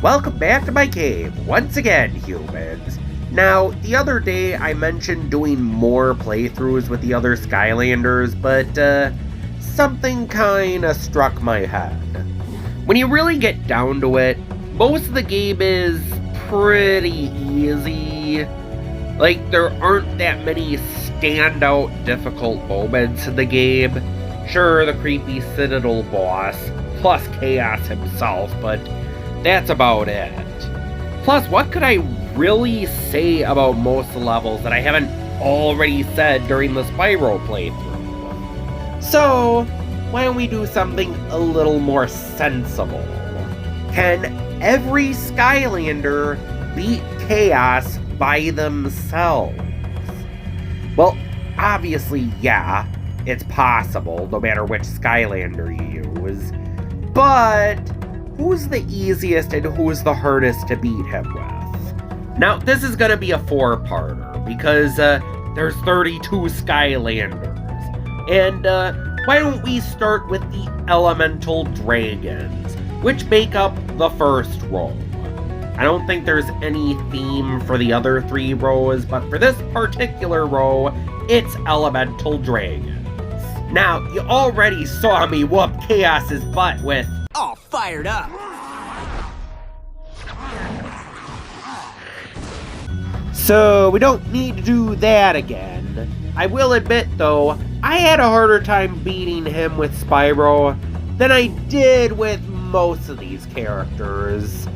Welcome back to my cave, once again, humans. Now, the other day I mentioned doing more playthroughs with the other Skylanders, but something kinda struck my head. When you really get down to it, most of the game is pretty easy. Like, there aren't that many standout difficult moments in the game. Sure, the creepy Citadel boss, plus Kaos himself, but that's about it. Plus, what could I really say about most of the levels that I haven't already said during the Spyro playthrough? So, why don't we do something a little more sensible? Can every Skylander beat Kaos by themselves? Well, obviously, yeah, it's possible, no matter which Skylander you use. But who's the easiest and who's the hardest to beat him with? Now, this is gonna be a four-parter, because there's 32 Skylanders. And why don't we start with the Elemental Dragons, which make up the first row. I don't think there's any theme for the other three rows, but for this particular row, it's Elemental Dragons. Now, you already saw me whoop Kaos's butt with all fired up. So, we don't need to do that again. I will admit, though, I had a harder time beating him with Spyro than I did with most of these characters.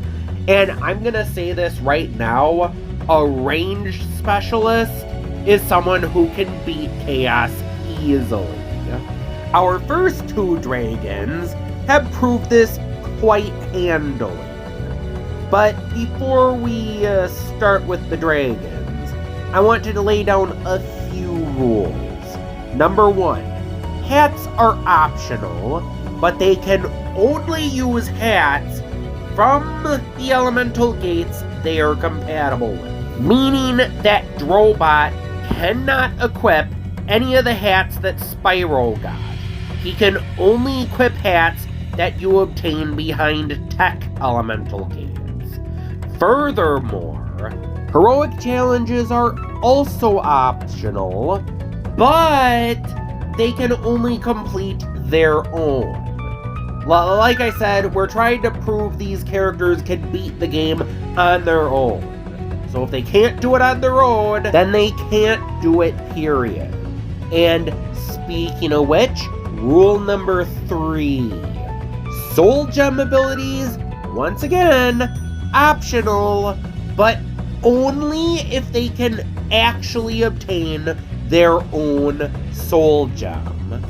And I'm gonna say this right now, a ranged specialist is someone who can beat Kaos easily. Our first two dragons have proved this quite handily. But before we start with the dragons, I want to lay down a few rules. Number one, hats are optional, but they can only use hats from the elemental gates they are compatible with. Meaning that Drobot cannot equip any of the hats that Spyro got. He can only equip hats that you obtain behind tech elemental gates. Furthermore, heroic challenges are also optional, but they can only complete their own. Like I said, we're trying to prove these characters can beat the game on their own. So if they can't do it on their own, then they can't do it, period. And speaking of which, rule number 3. Soul Gem abilities, once again, optional, but only if they can actually obtain their own Soul Gem.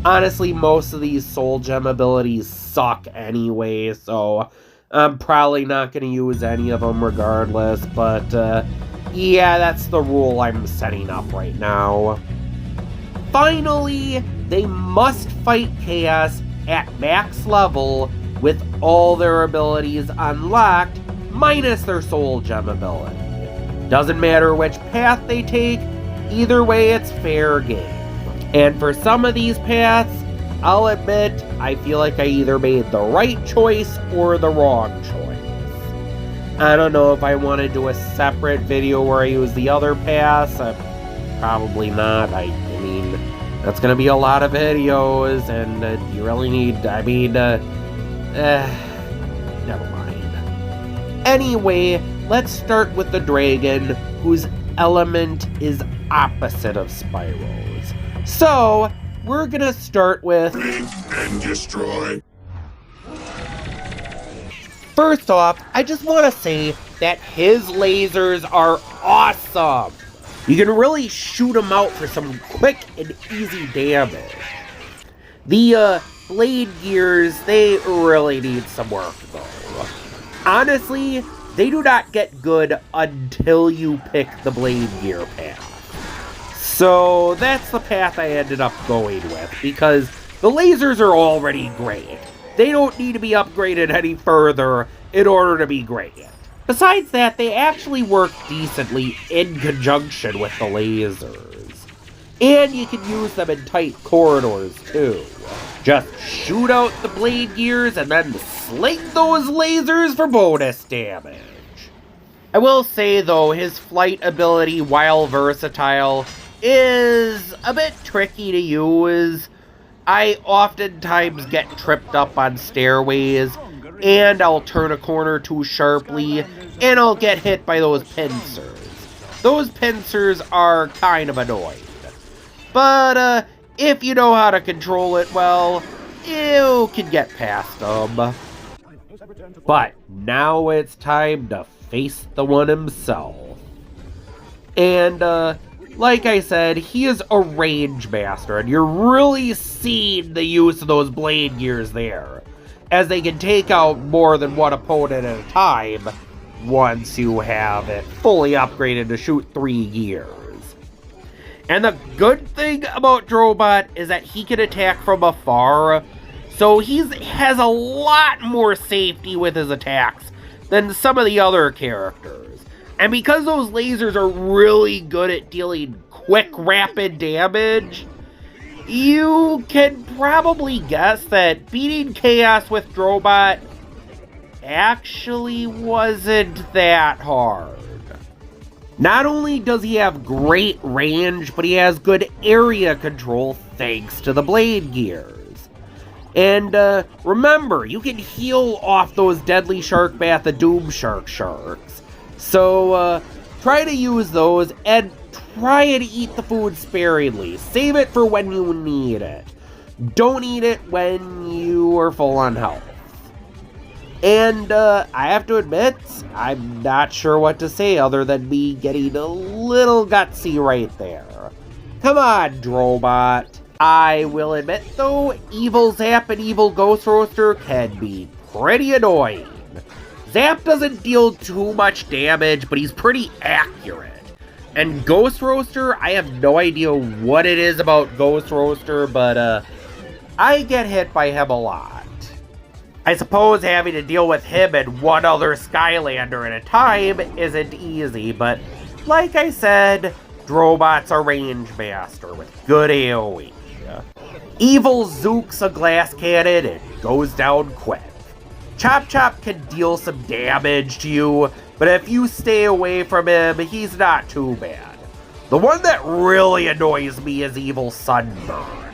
Honestly, most of these Soul Gem abilities suck anyway, so I'm probably not going to use any of them regardless, but yeah, that's the rule I'm setting up right now. Finally, they must fight Kaos at max level with all their abilities unlocked, minus their Soul Gem ability. Doesn't matter which path they take, either way it's fair game. And for some of these paths, I'll admit, I feel like I either made the right choice or the wrong choice. I don't know if I want to do a separate video where I use the other paths. Probably not. I mean, that's going to be a lot of videos, and you really need, never mind. Anyway, let's start with the dragon, whose element is opposite of Spyro's. So, we're gonna start with Rig and destroy. First off, I just want to say that his lasers are awesome. You can really shoot them out for some quick and easy damage. The blade gears, they really need some work though. Honestly, they do not get good until you pick the blade gear path. So that's the path I ended up going with, because the lasers are already great. They don't need to be upgraded any further in order to be great. Besides that, they actually work decently in conjunction with the lasers. And you can use them in tight corridors too. Just shoot out the blade gears and then sling those lasers for bonus damage. I will say though, his flight ability, while versatile, is a bit tricky to use. I oftentimes get tripped up on stairways, and I'll turn a corner too sharply, and I'll get hit by those pincers. Those pincers are kind of annoying. But if you know how to control it well, you can get past them. But now it's time to face the one himself. And like I said, he is a range master, and you're really seeing the use of those blade gears there, as they can take out more than one opponent at a time once you have it fully upgraded to shoot 3 gears. And the good thing about Drobot is that he can attack from afar, so he has a lot more safety with his attacks than some of the other characters. And because those lasers are really good at dealing quick, rapid damage, you can probably guess that beating Kaos with Drobot actually wasn't that hard. Not only does he have great range, but he has good area control thanks to the blade gears. And remember, you can heal off those deadly shark bath of Doom sharks. So try to use those and try and eat the food sparingly. Save it for when you need it. Don't eat it when you are full on health. And I have to admit, I'm not sure what to say other than me getting a little gutsy right there. Come on, Drobot. I will admit though, Evil Zap and Evil Ghost Roaster can be pretty annoying. Zap doesn't deal too much damage, but he's pretty accurate. And Ghost Roaster, I have no idea what it is about Ghost Roaster, but I get hit by him a lot. I suppose having to deal with him and one other Skylander at a time isn't easy, but like I said, Drobot's a range master with good AoE. Evil Zook's a glass cannon and goes down quick. Chop Chop can deal some damage to you, but if you stay away from him, he's not too bad. The one that really annoys me is Evil Sunburn.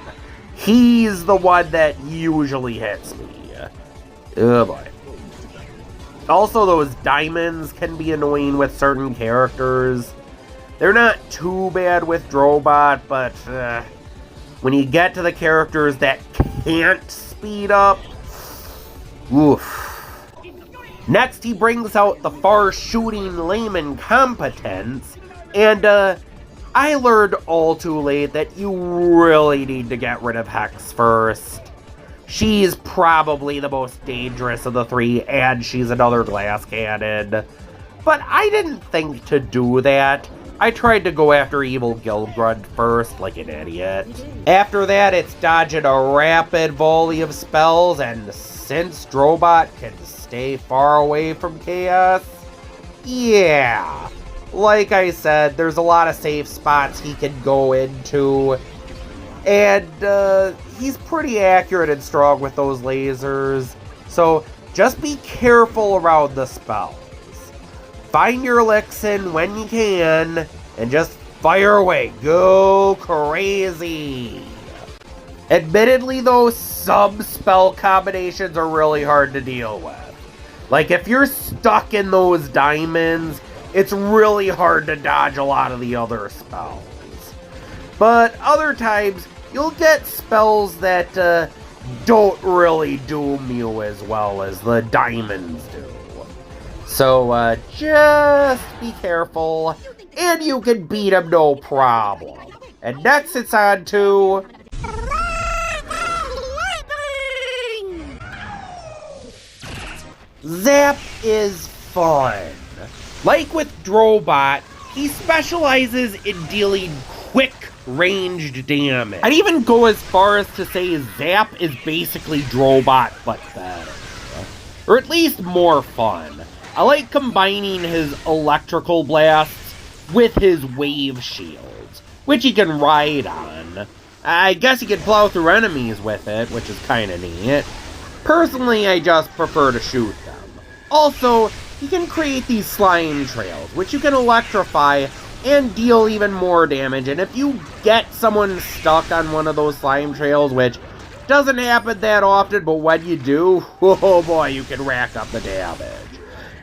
He's the one that usually hits me. Oh boy. Also, those diamonds can be annoying with certain characters. They're not too bad with Drobot, but when you get to the characters that can't speed up, oof. Next, he brings out the far-shooting layman competence, and I learned all too late that you really need to get rid of Hex first. She's probably the most dangerous of the three, and she's another glass cannon. But I didn't think to do that. I tried to go after Evil Gilgrunt first, like an idiot. After that, it's dodging a rapid volley of spells, and since Drobot can stay far away from Chaos, yeah. Like I said, there's a lot of safe spots he can go into. And he's pretty accurate and strong with those lasers. So just be careful around the spells. Find your Elixir when you can, and just fire away. Go crazy. Admittedly though, some spell combinations are really hard to deal with. Like if you're stuck in those diamonds, it's really hard to dodge a lot of the other spells. But other times, you'll get spells that don't really doom you as well as the diamonds do. So just be careful, and you can beat them no problem. And next it's on to... Zap is fun. Like with Drobot, he specializes in dealing quick ranged damage. I'd even go as far as to say Zap is basically Drobot but better. Or at least more fun. I like combining his electrical blasts with his wave shields. which he can ride on. I guess he can plow through enemies with it, which is kinda neat. Personally, I just prefer to shoot them. Also, he can create these slime trails, which you can electrify and deal even more damage, and if you get someone stuck on one of those slime trails, which doesn't happen that often, but when you do, oh boy, you can rack up the damage.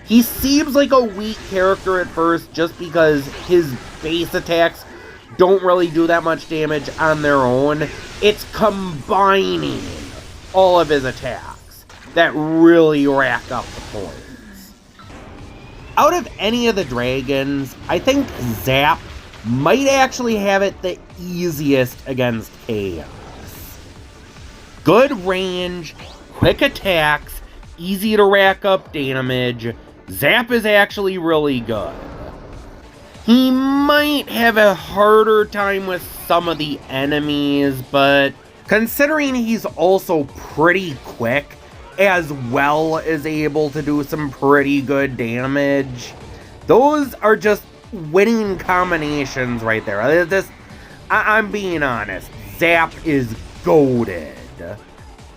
He seems like a weak character at first just because his base attacks don't really do that much damage on their own. It's combining all of his attacks that really rack up the points. Out of any of the dragons, I think Zap might actually have it the easiest against Kaos. Good range, quick attacks, easy to rack up damage. Zap is actually really good. He might have a harder time with some of the enemies, but considering he's also pretty quick, as well as able to do some pretty good damage, those are just winning combinations right there. I'm being honest, Zap is goated.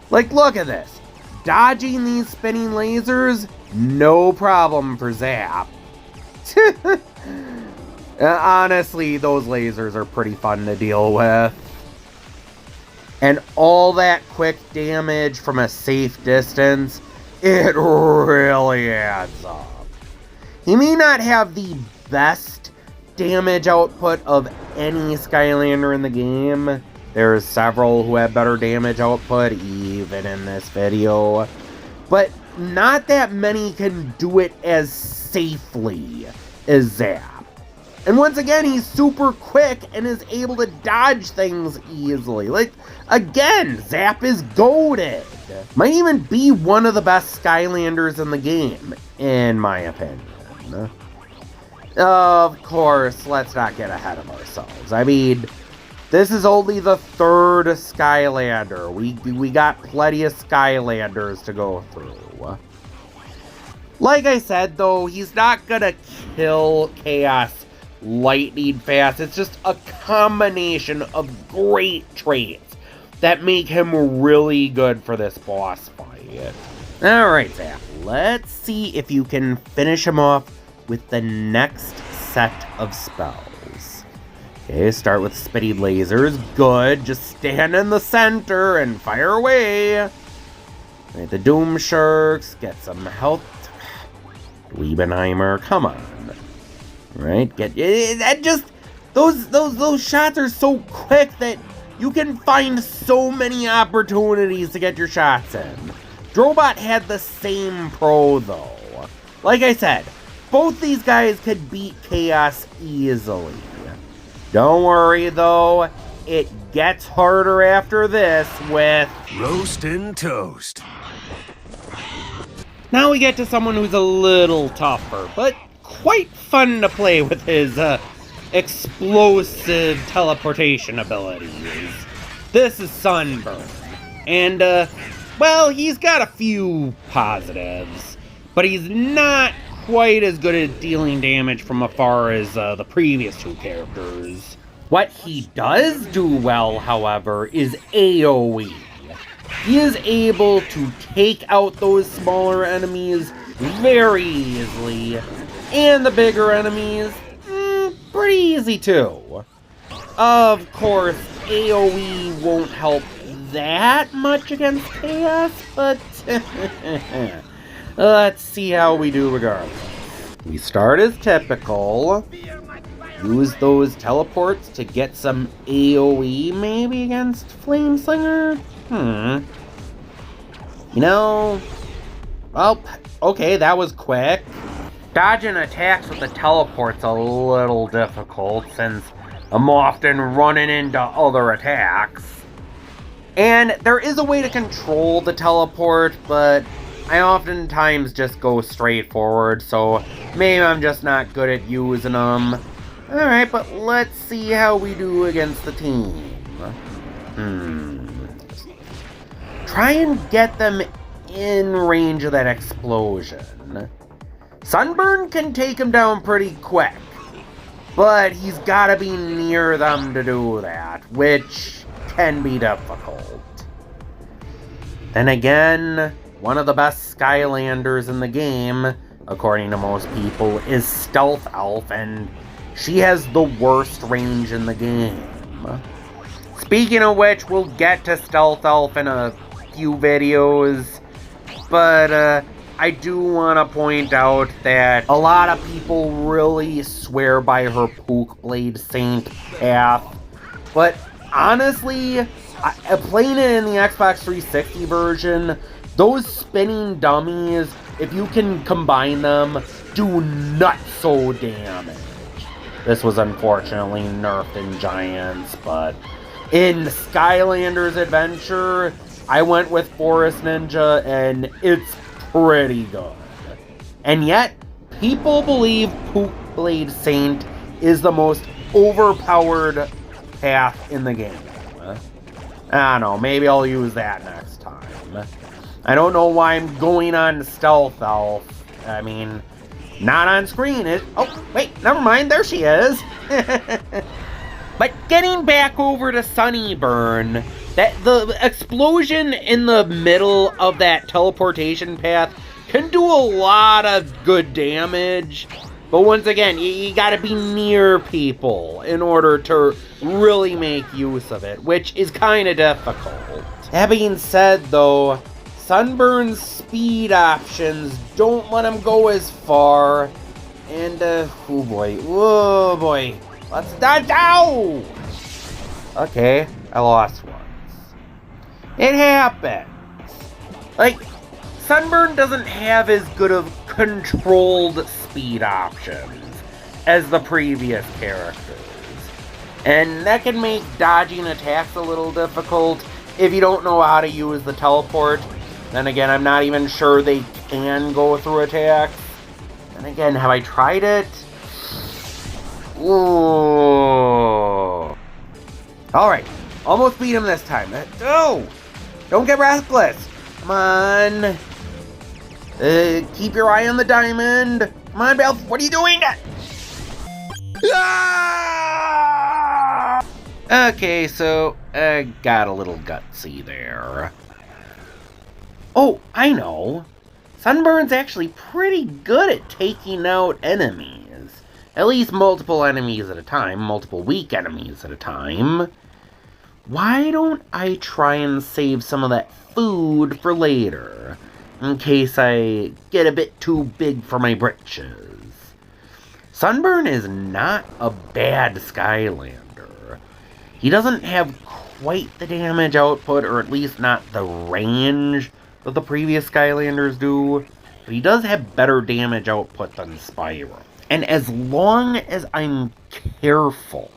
Like, look at this. Dodging these spinning lasers, no problem for Zap. Honestly, those lasers are pretty fun to deal with. And all that quick damage from a safe distance, it really adds up. He may not have the best damage output of any Skylander in the game. There's several who have better damage output, even in this video. But not that many can do it as safely as Zap. And once again, he's super quick and is able to dodge things easily. Like, again, Zap is goated. Might even be one of the best Skylanders in the game, in my opinion. Of course, let's not get ahead of ourselves. I mean, this is only the third Skylander. We got plenty of Skylanders to go through. Like I said, though, he's not gonna kill Kaos lightning fast. It's just a combination of great traits that make him really good for this boss fight. Alright, Zap, let's see if you can finish him off with the next set of spells. Okay, start with spitty lasers. Good, just stand in the center and fire away. Right, the Doom Sharks, get some health. Liebenheimer, come on. Right, that just those shots are so quick that you can find so many opportunities to get your shots in. Drobot had the same pro though. Like I said, both these guys could beat Kaos easily. Don't worry though, it gets harder after this with Roast and Toast. Now we get to someone who's a little tougher, but quite fun to play with his explosive teleportation abilities. This is Sunburn. And, well, he's got a few positives, but he's not quite as good at dealing damage from afar as the previous two characters. What he does do well, however, is AoE. He is able to take out those smaller enemies very easily, and the bigger enemies, pretty easy too. Of course, AoE won't help that much against Kaos, but let's see how we do regardless. We start as typical. Use those teleports to get some AoE maybe against Flameslinger? You know, well, okay, that was quick. Dodging attacks with the teleport's a little difficult since I'm often running into other attacks. And there is a way to control the teleport, but I oftentimes just go straight forward, so maybe I'm just not good at using them. Alright, but let's see how we do against the team. Try and get them in range of that explosion. Sunburn can take him down pretty quick. but he's gotta be near them to do that, which can be difficult. Then again, one of the best Skylanders in the game, according to most people, is Stealth Elf, and she has the worst range in the game. Speaking of which, we'll get to Stealth Elf in a few videos, but I do want to point out that a lot of people really swear by her Pook Blade Saint path, but honestly, playing it in the Xbox 360 version, those spinning dummies, if you can combine them, do nutso damage. This was unfortunately nerfed in Giants, but in Skylanders Adventure, I went with Forest Ninja, and it's pretty good. And yet, people believe Pook Blade Saint is the most overpowered path in the game. I don't know, maybe I'll use that next time. I don't know why I'm going on Stealth Elf. I mean, not on screen. Oh, wait, never mind, there she is. But getting back over to Sunnyburn, the explosion in the middle of that teleportation path can do a lot of good damage. But once again, you gotta be near people in order to really make use of it, which is kind of difficult. That being said, though, Sunburn's speed options don't let him go as far. And, oh boy. Let's die down! Okay, I lost once. It happens. Like, Sunburn doesn't have as good of controlled speed options as the previous characters. And that can make dodging attacks a little difficult if you don't know how to use the teleport. Then again, I'm not even sure they can go through attacks. Then again, have I tried it? Ooh. Alright, almost beat him this time. No! Don't get reckless! Come on. Keep your eye on the diamond. Come on, Belle, what are you doing? Ah! Okay, so I got a little gutsy there. Oh, I know. Sunburn's actually pretty good at taking out enemies. At least multiple enemies at a time, multiple weak enemies at a time. Why don't I try and save some of that food for later, in case I get a bit too big for my britches? Sunburn is not a bad Skylander. He doesn't have quite the damage output, or at least not the range that the previous Skylanders do, but he does have better damage output than Spyro. And as long as I'm careful,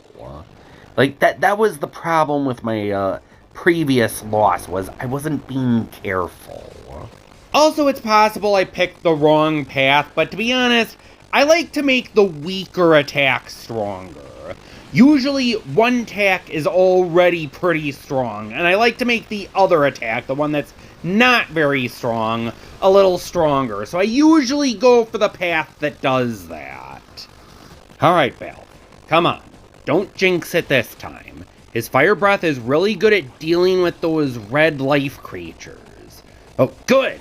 like that was the problem with my previous loss, was I wasn't being careful. Also, it's possible I picked the wrong path, but to be honest, I like to make the weaker attack stronger. Usually, one attack is already pretty strong, and I like to make the other attack, the one that's not very strong, a little stronger. So I usually go for the path that does that. Alright, Belle. Come on. Don't jinx it this time. His fire breath is really good at dealing with those red life creatures. Oh, good!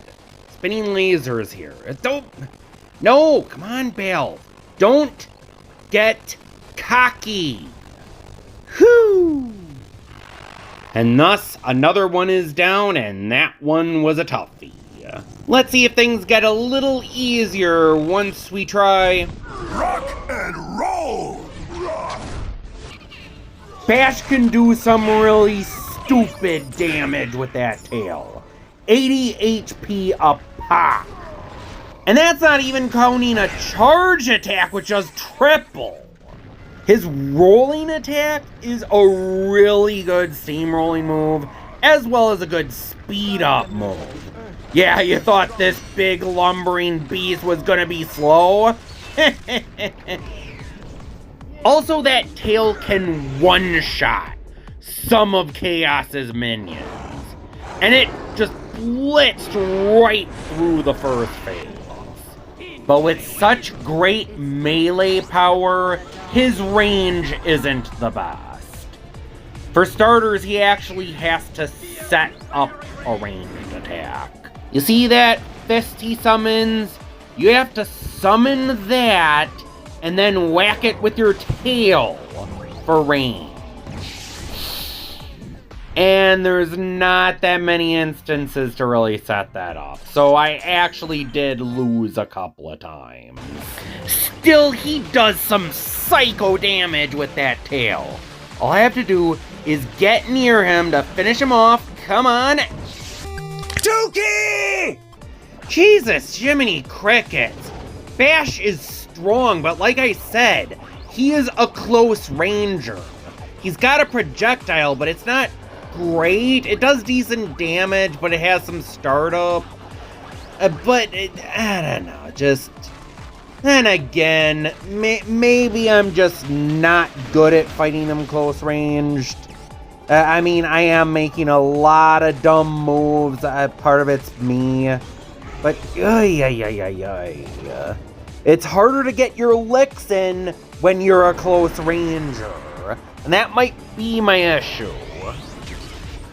Spinning lasers here. Don't... No! Come on, Belle. Don't get cocky. Whew! And thus, another one is down, and that one was a toughie. Let's see if things get a little easier once we try... Rock and roll! Bash can do some really stupid damage with that tail. 80 HP a pop. And that's not even counting a charge attack, which does triple. His rolling attack is a really good steamrolling move, as well as a good speed up move. Yeah, you thought this big lumbering beast was gonna be slow? Also, that tail can one-shot some of Kaos's minions. And it just blitzed right through the first phase. But with such great melee power, his range isn't the best. For starters, he actually has to set up a ranged attack. You see that fist he summons? You have to summon that and then whack it with your tail for range. And there's not that many instances to really set that up. So I actually did lose a couple of times. Still, he does some psycho damage with that tail. All I have to do is get near him to finish him off. Come on. Dookie! Jesus, Jiminy Crickets. Bash is strong, but like I said, he is a close ranger. He's got a projectile, but it's not great. It does decent damage, but it has some startup. I don't know, just... Then again, maybe I'm just not good at fighting them close ranged. I mean, I am making a lot of dumb moves. Part of it's me. But, it's harder to get your licks in when you're a close ranger. And that might be my issue.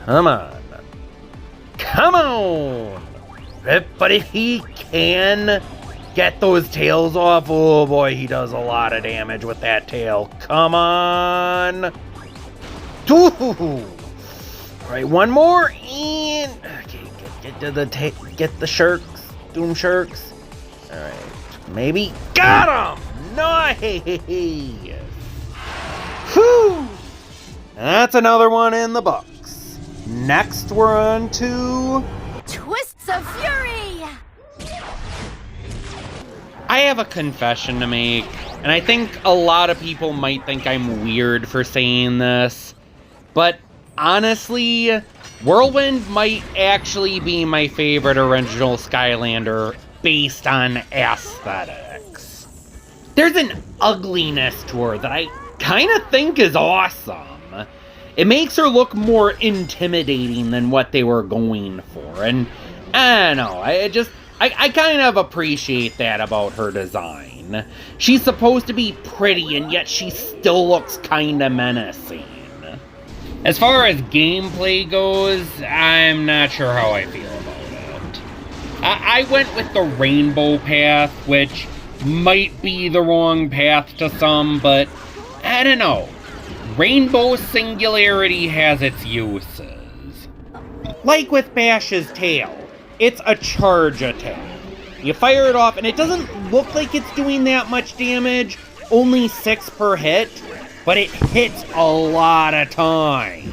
Come on. Come on! But if he can get those tails off, oh boy, he does a lot of damage with that tail. Come on! Alright, one more, and... Okay, get the shirks, Doom Shirks. Alright, maybe. Got him! Nice! Whew! That's another one in the books. Next, we're on to... Twists of Fury! I have a confession to make, and I think a lot of people might think I'm weird for saying this, but honestly, Whirlwind might actually be my favorite original Skylander based on aesthetics. There's an ugliness to her that I kind of think is awesome. It makes her look more intimidating than what they were going for, and I don't know, I kind of appreciate that about her design. She's supposed to be pretty, and yet she still looks kinda menacing. As far as gameplay goes, I'm not sure how I feel about it. I went with the rainbow path, which might be the wrong path to some, but I don't know. Rainbow Singularity has its uses. Like with Bash's tail, it's a charge attack. You fire it off and it doesn't look like it's doing that much damage, only 6 per hit, but it hits a lot of time.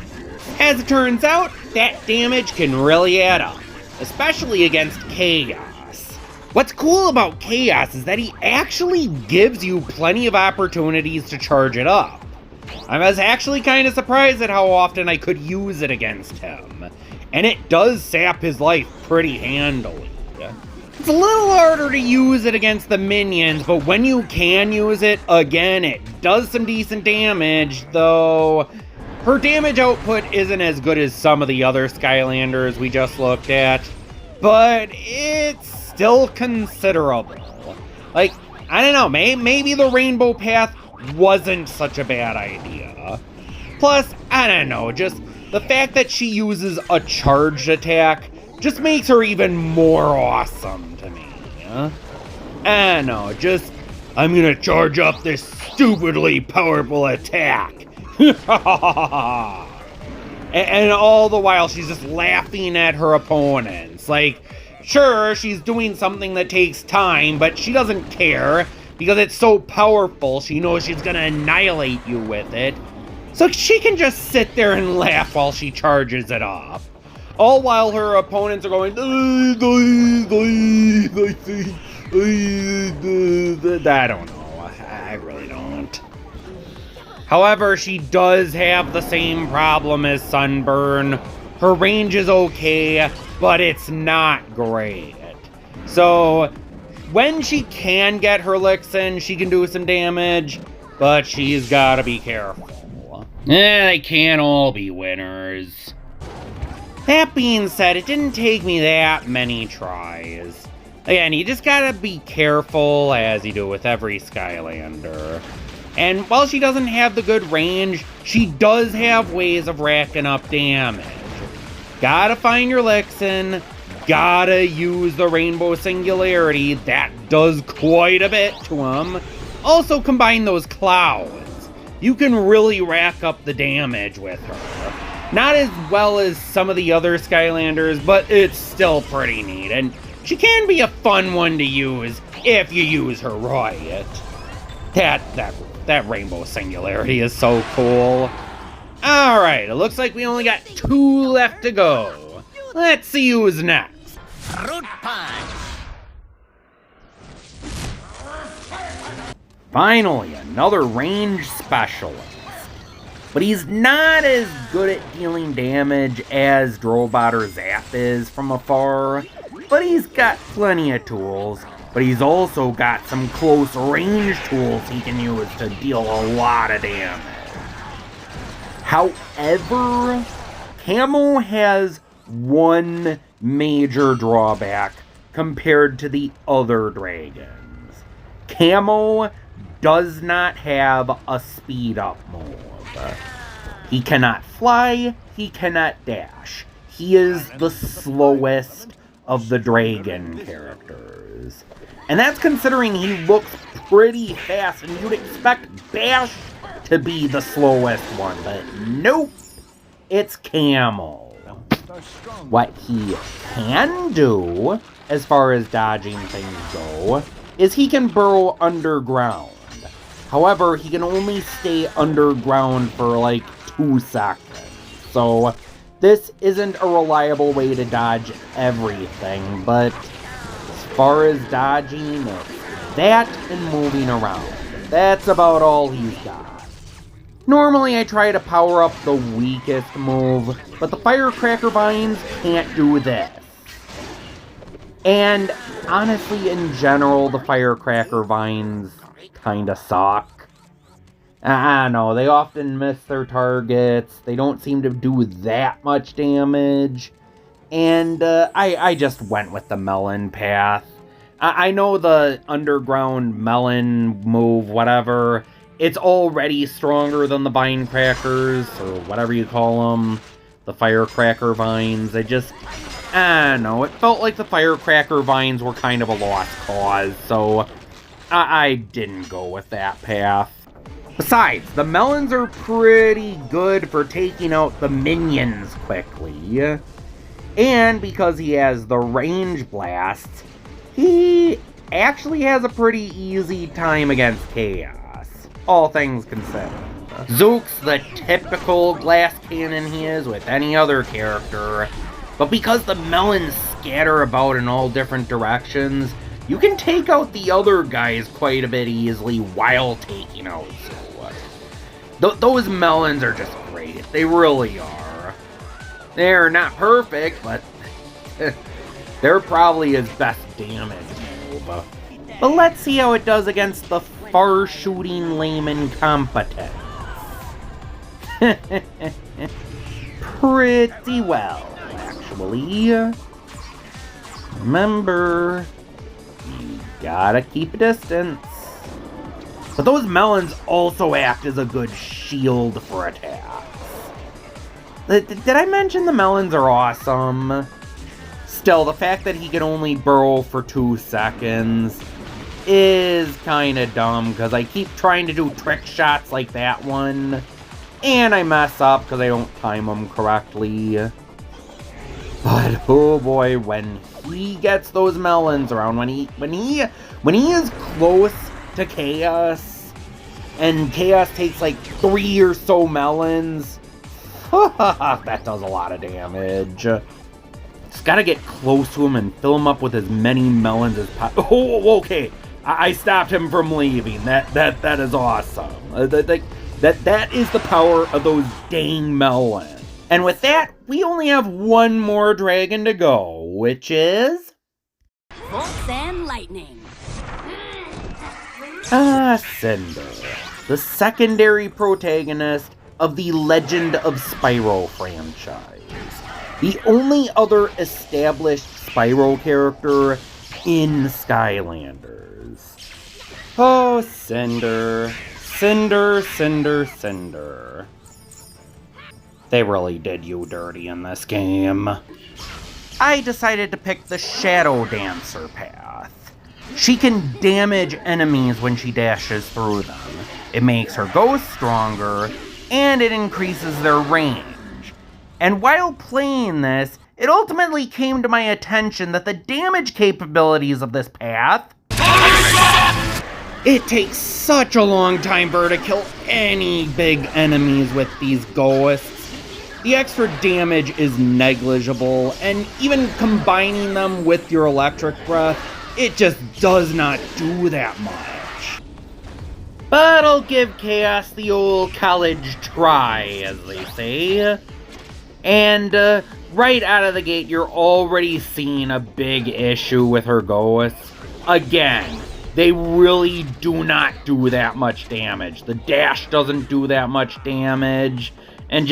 As it turns out, that damage can really add up, especially against Kaos. What's cool about Kaos is that he actually gives you plenty of opportunities to charge it up. I was actually kind of surprised at how often I could use it against him, and it does sap his life pretty handily. It's a little harder to use it against the minions, but when you can use it, again, it does some decent damage, though her damage output isn't as good as some of the other Skylanders we just looked at, but it's still considerable. Like, I don't know, maybe the Rainbow Path wasn't such a bad idea. Plus, I don't know, just the fact that she uses a charged attack just makes her even more awesome to me. I don't know, just, I'm gonna charge up this stupidly powerful attack. And all the while she's just laughing at her opponents. Like, sure, she's doing something that takes time, but she doesn't care. Because it's so powerful, she knows she's gonna annihilate you with it. So she can just sit there and laugh while she charges it off. All while her opponents are going, I don't know, I really don't. However, she does have the same problem as Sunburn. Her range is okay, but it's not great. So, when she can get her licks in, she can do some damage, but she's gotta be careful. They can't all be winners. That being said, it didn't take me that many tries. Again, you just gotta be careful, as you do with every Skylander. And while she doesn't have the good range, she does have ways of racking up damage. Gotta find your Lixin, gotta use the Rainbow Singularity, that does quite a bit to him. Also combine those clouds. You can really rack up the damage with her. Not as well as some of the other Skylanders, but it's still pretty neat, and she can be a fun one to use if you use her right. That Rainbow Singularity is so cool. Alright, it looks like we only got 2 left to go. Let's see who's next. Fruit punch. Finally, another range specialist. But he's not as good at dealing damage as Drobot or Zap is from afar. But he's got plenty of tools. But he's also got some close range tools he can use to deal a lot of damage. However, Camo has one major drawback compared to the other dragons. Camo does not have a speed up move. He cannot fly, he cannot dash. He is the slowest of the dragon characters. And that's considering he looks pretty fast, and you'd expect Bash to be the slowest one, but nope, it's Camo. What he can do, as far as dodging things go, is he can burrow underground. However, he can only stay underground for like 2 seconds. So this isn't a reliable way to dodge everything, but as far as dodging, that and moving around, that's about all he's got. Normally I try to power up the weakest move, but the Firecracker Vines can't do this. And honestly, in general, the Firecracker Vines kinda suck. I don't know, they often miss their targets, they don't seem to do that much damage, and I just went with the melon path. I know the underground melon move, whatever, it's already stronger than the vine crackers, or whatever you call them, the Firecracker Vines. I don't know, it felt like the Firecracker Vines were kind of a lost cause, so I didn't go with that path. Besides, the melons are pretty good for taking out the minions quickly. And because he has the range blasts, he actually has a pretty easy time against Kaos, all things considered. Zook's the typical glass cannon he is with any other character, but because the melons scatter about in all different directions, you can take out the other guys quite a bit easily while taking out Zook. Those melons are just great. They really are. They're not perfect, but they're probably his best damage move. But let's see how it does against the far-shooting layman competent. Pretty well, actually. Remember, you gotta keep a distance. But those melons also act as a good shield for attacks. Did I mention the melons are awesome? Still, the fact that he can only burrow for 2 seconds is kinda dumb, because I keep trying to do trick shots like that one, and I mess up because I don't time them correctly. But oh boy, when he gets those melons around, when he is close to Kaos, and Kaos takes like 3 or so melons, that does a lot of damage. Just gotta get close to him and fill him up with as many melons as possible. Oh, okay. I stopped him from leaving. That is awesome. That is the power of those dang melons. And with that, we only have one more dragon to go, which is... Bolts and lightning. Cinder, the secondary protagonist of the Legend of Spyro franchise. The only other established Spyro character in Skylanders. Oh, Cinder. Cinder, Cinder, Cinder. They really did you dirty in this game. I decided to pick the Shadow Dancer path. She can damage enemies when she dashes through them. It makes her ghost stronger, and it increases their range. And while playing this, it ultimately came to my attention that the damage capabilities of this path... It takes such a long time for her to kill any big enemies with these ghosts. The extra damage is negligible, and even combining them with your electric breath, it just does not do that much. But I'll give Kaos the old college try, as they say. And right out of the gate, you're already seeing a big issue with her ghosts. Again, they really do not do that much damage. The dash doesn't do that much damage, and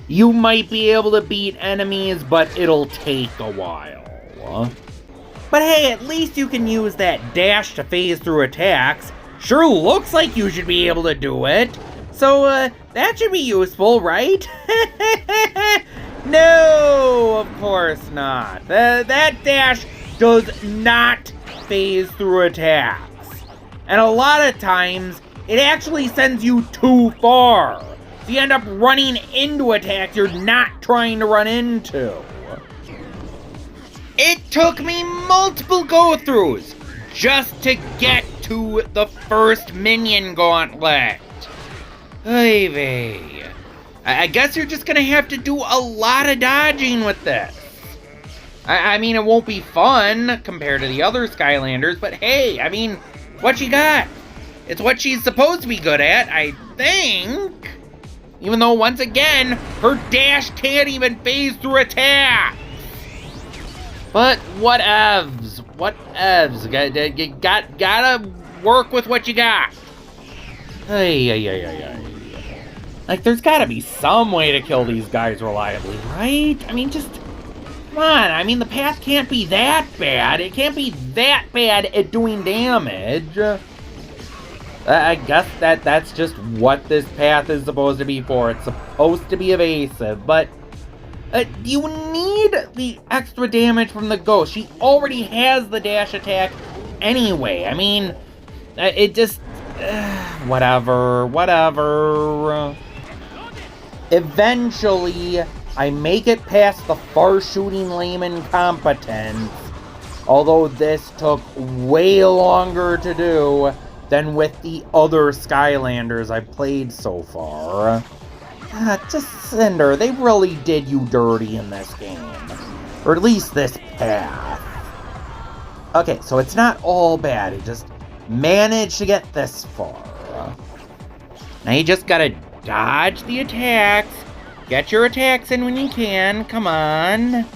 you might be able to beat enemies, but it'll take a while. But hey, at least you can use that dash to phase through attacks. Sure looks like you should be able to do it. So, that should be useful, right? No, of course not. That dash does not phase through attacks. And a lot of times, it actually sends you too far. So you end up running into attacks you're not trying to run into. It took me multiple go-throughs just to get to the first minion gauntlet. Oy vey. I guess you're just gonna have to do a lot of dodging with this. I mean, it won't be fun compared to the other Skylanders, but hey, I mean, what you got? It's what she's supposed to be good at, I think. Even though, once again, her dash can't even phase through attacks. But whatevs. Gotta work with what you got. Like, there's gotta be some way to kill these guys reliably, right? I mean, just... Come on, I mean, the path can't be that bad. It can't be that bad at doing damage. I guess that's just what this path is supposed to be for. It's supposed to be evasive, but... you need the extra damage from the ghost. She already has the dash attack anyway. I mean, it just... whatever. Eventually, I make it past the far-shooting lame incompetence, although this took way longer to do than with the other Skylanders I've played so far. Just Cinder, they really did you dirty in this game. Or at least this path. Okay, so it's not all bad, you just managed to get this far. Now you just gotta dodge the attacks. Get your attacks in when you can. Come on.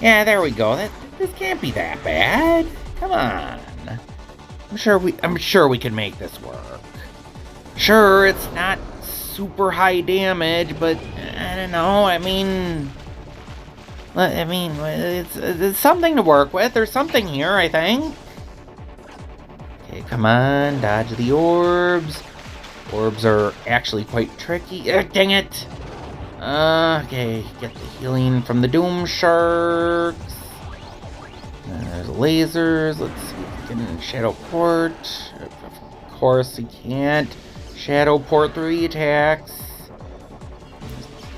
Yeah, there we go. This can't be that bad. Come on. I'm sure we can make this work. Sure, it's not super high damage, but I don't know. I mean, it's something to work with. There's something here, I think. Okay, come on, dodge the orbs. Orbs are actually quite tricky. Dang it! Okay, get the healing from the Doom Sharks. There's lasers. Let's see if we can Shadow Port. Of course, you can't Shadow Port 3 attacks.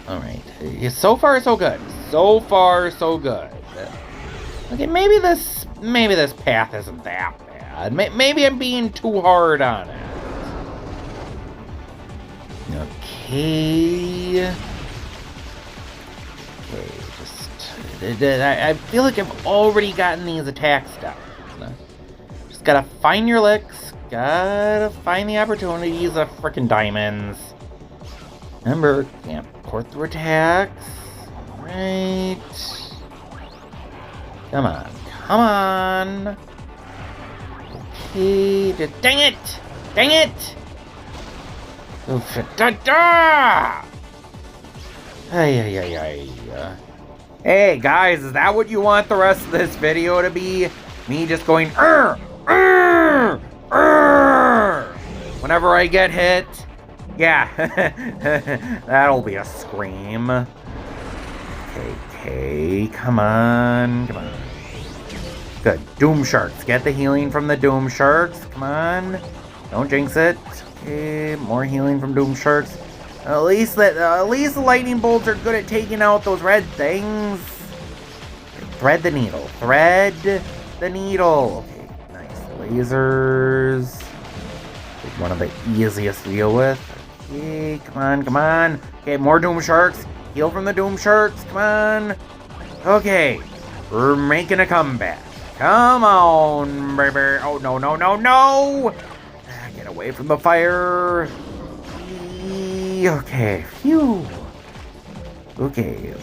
Alright, so far so good. So far so good. Okay, maybe this path isn't that bad. Maybe I'm being too hard on it. Okay, I feel like I've already gotten these attacks down. Just gotta find your licks. Gotta find the opportunities of frickin' diamonds. Remember, can't port through attacks. Right. Come on. Okay, dang it! Oof, da! Ay. Hey guys, is that what you want the rest of this video to be? Me just going whenever I get hit? Yeah, that'll be a scream. Okay, come on. Good, Doom Sharks, get the healing from the Doom Sharks, come on. Don't jinx it. Okay, more healing from Doom Sharks. At least the lightning bolts are good at taking out those red things. Thread the needle. Okay, nice. Lasers. One of the easiest to deal with. Okay, come on. Okay, more Doom Sharks. Heal from the Doom Sharks, come on. Okay, we're making a comeback. Come on, baby. Oh, no. Get away from the fire. Okay, phew. Okay.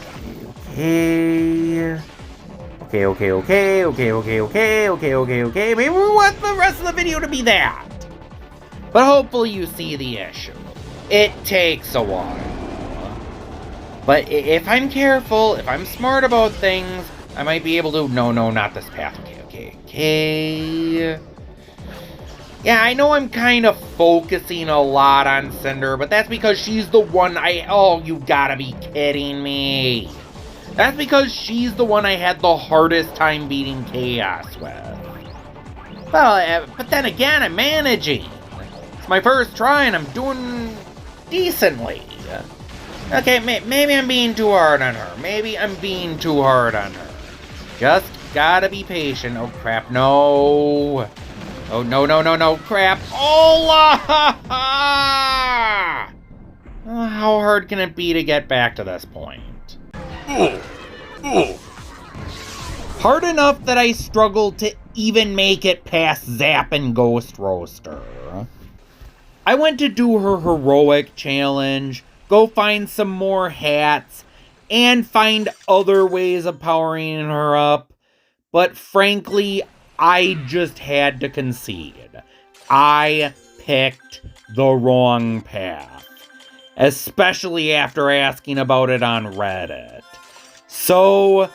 Maybe we want the rest of the video to be that. But hopefully you see the issue. It takes a while. But if I'm careful, if I'm smart about things, I might be able to... No, not this path. Okay. Yeah, I know I'm kind of focusing a lot on Cinder, but that's because she's the one Oh, you gotta be kidding me. That's because she's the one I had the hardest time beating Kaos with. Well, but then again, I'm managing. It's my first try and I'm doing decently. Okay, maybe I'm being too hard on her. Just gotta be patient. Oh, crap, no. Oh, no, crap. Oh, how hard can it be to get back to this point? Hard enough that I struggled to even make it past Zap and Ghost Roaster. I went to do her heroic challenge, go find some more hats, and find other ways of powering her up, but frankly, I just had to concede. I picked the wrong path, especially after asking about it on Reddit. So,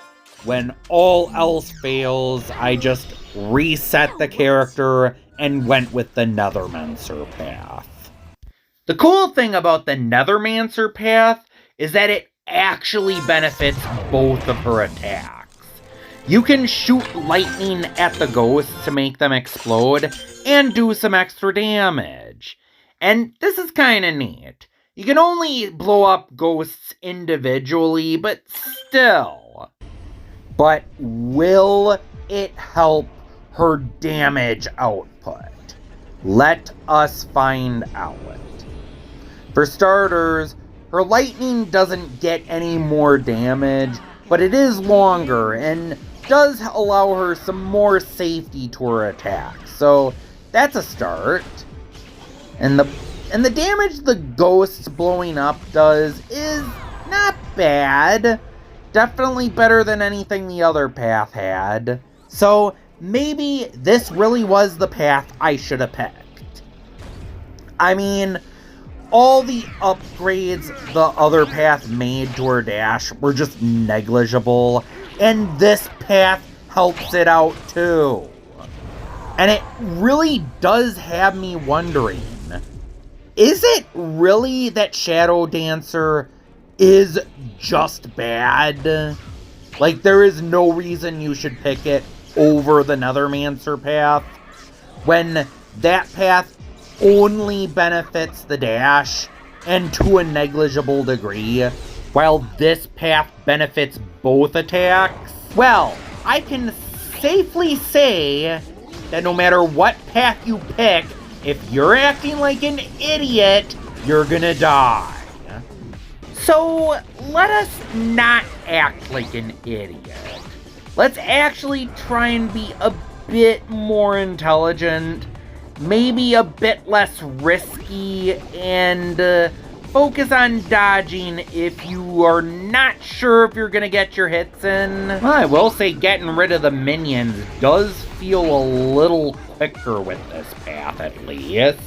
when all else fails, I just reset the character and went with the Nethermancer path. The cool thing about the Nethermancer path is that it actually benefits both of her attacks. You can shoot lightning at the ghosts to make them explode and do some extra damage. And this is kinda neat. You can only blow up ghosts individually, but still. But will it help her damage output? Let us find out. For starters, her lightning doesn't get any more damage, but it is longer and does allow her some more safety to her attack. So that's a start. And the damage the ghosts blowing up does is not bad. Definitely better than anything the other path had. So maybe this really was the path I should have picked. I mean, all the upgrades the other path made to her dash were just negligible, and this path helps it out too. And it really does have me wondering, is it really that Shadow Dancer is just bad? Like, there is no reason you should pick it over the Nethermancer path, when that path only benefits the dash, and to a negligible degree, while this path benefits both attacks? Well, I can safely say that no matter what path you pick, if you're acting like an idiot, you're gonna die. So, let us not act like an idiot. Let's actually try and be a bit more intelligent, maybe a bit less risky, and focus on dodging if you are not sure if you're gonna get your hits in. Well, I will say getting rid of the minions does feel a little quicker with this path, at least.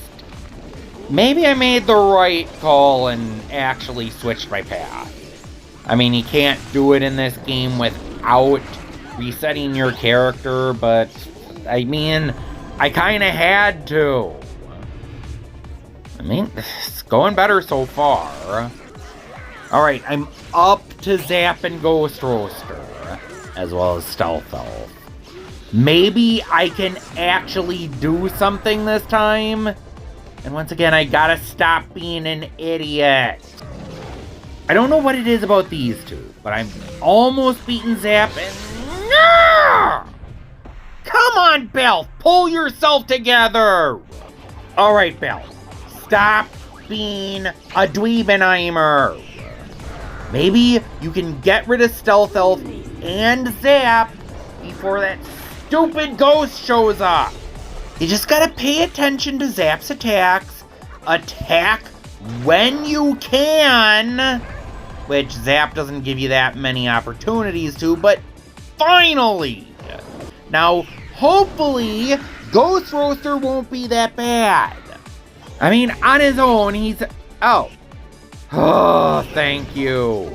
Maybe I made the right call and actually switched my path. I mean, you can't do it in this game without resetting your character, but I mean, I kind of had to. I mean, it's going better so far. Alright, I'm up to Zap and Ghost Roaster, as well as Stealth Elf. Maybe I can actually do something this time. And once again, I gotta stop being an idiot. I don't know what it is about these two, but I'm almost beating Zap and... No! Come on, Belle! Pull yourself together! Alright, Belle. Stop being a dweebenheimer. Maybe you can get rid of Stealth Elf and Zap before that stupid ghost shows up. You just gotta pay attention to Zap's attacks. Attack when you can. Which Zap doesn't give you that many opportunities to, but finally! Now, hopefully, Ghost Roaster won't be that bad. I mean, on his own, he's... Oh. Oh, thank you.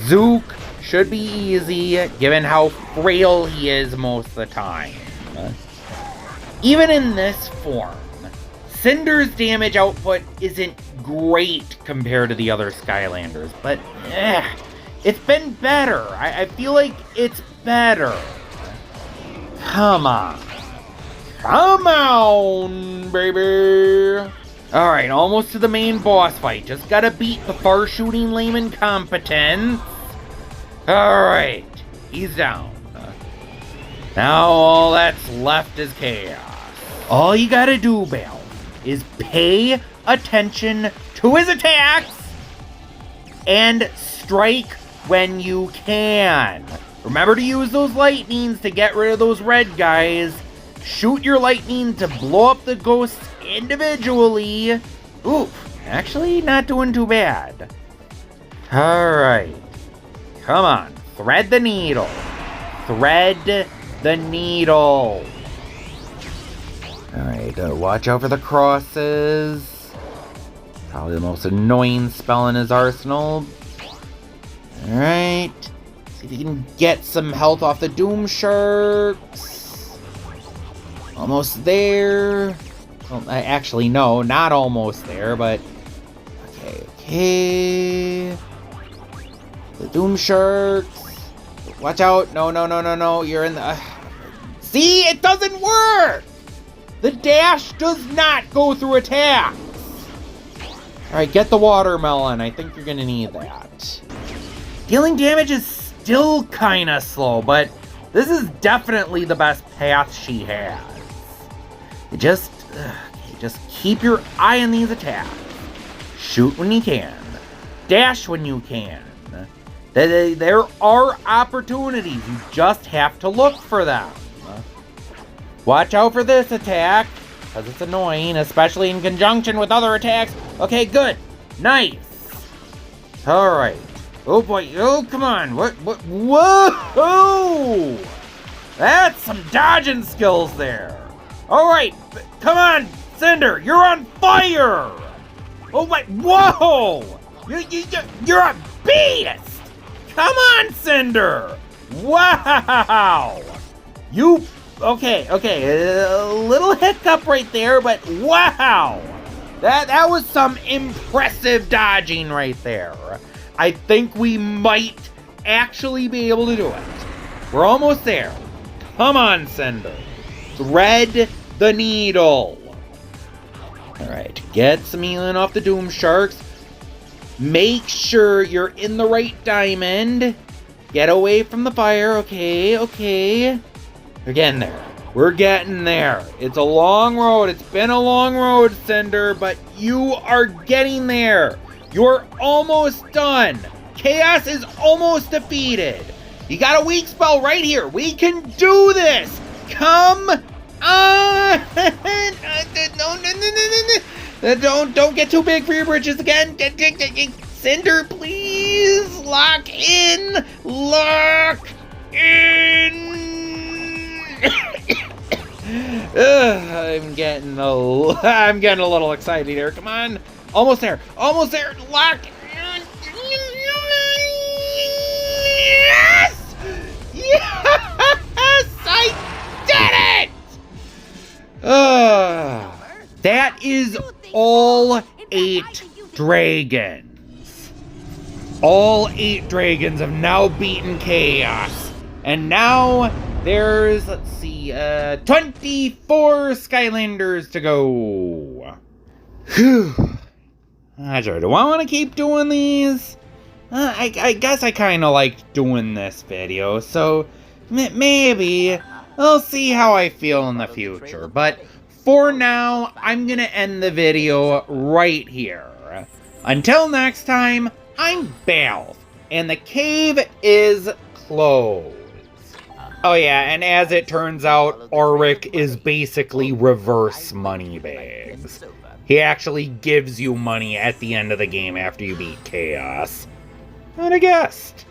Zook should be easy, given how frail he is most of the time. Even in this form, Cinder's damage output isn't great compared to the other Skylanders, but it's been better. I feel like it's better. Come on. Come on, baby. Alright, almost to the main boss fight. Just gotta beat the far-shooting lame incompetence. Alright, he's down. Now all that's left is Chaos. All you gotta do, Belle, is pay attention to his attacks and strike when you can. Remember to use those lightnings to get rid of those red guys. Shoot your lightning to blow up the ghosts individually. Oof, actually not doing too bad. Alright. Come on, thread the needle. Thread the needle. Alright, watch out for the crosses. Probably the most annoying spell in his arsenal. Alright. See if you can get some health off the Doom Sharks. Almost there. Well, actually, no, not almost there, but... Okay. The Doom Sharks. Watch out. No. You're in the... See? It doesn't work! The dash does not go through attacks. Alright, get the watermelon. I think you're gonna need that. Dealing damage is still kinda slow, but this is definitely the best path she has. Just keep your eye on these attacks. Shoot when you can. Dash when you can. There are opportunities. You just have to look for them. Watch out for this attack, because it's annoying, especially in conjunction with other attacks. Okay, good. Nice. Alright. Oh boy. Oh, come on. What? Whoa! That's some dodging skills there. Alright, come on, Cinder, you're on fire! Oh my, whoa! You're a beast! Come on, Cinder! Wow! Okay, a little hiccup right there, but wow! That was some impressive dodging right there. I think we might actually be able to do it. We're almost there. Come on, Cinder. Thread the needle. Alright, get some healing off the Doom Sharks. Make sure you're in the right diamond. Get away from the fire. Okay. We're getting there. We're getting there. It's a long road. It's been a long road, Cinder, but you are getting there. You're almost done. Chaos is almost defeated. You got a weak spell right here. We can do this. Come on. Don't get too big for your britches again. Cinder, please. Lock in. I'm getting a little excited here. Come on. Almost there. Lock. that is all 8 dragons. All 8 dragons have now beaten Chaos. And now there's, let's see, 24 Skylanders to go. Whew. Do I want to keep doing these? I guess I kind of liked doing this video, so maybe I'll see how I feel in the future. But for now, I'm gonna end the video right here. Until next time, I'm Balf, and the cave is closed. Oh yeah, and as it turns out, Auric is basically reverse Moneybags. He actually gives you money at the end of the game after you beat Chaos. Who'd have guessed?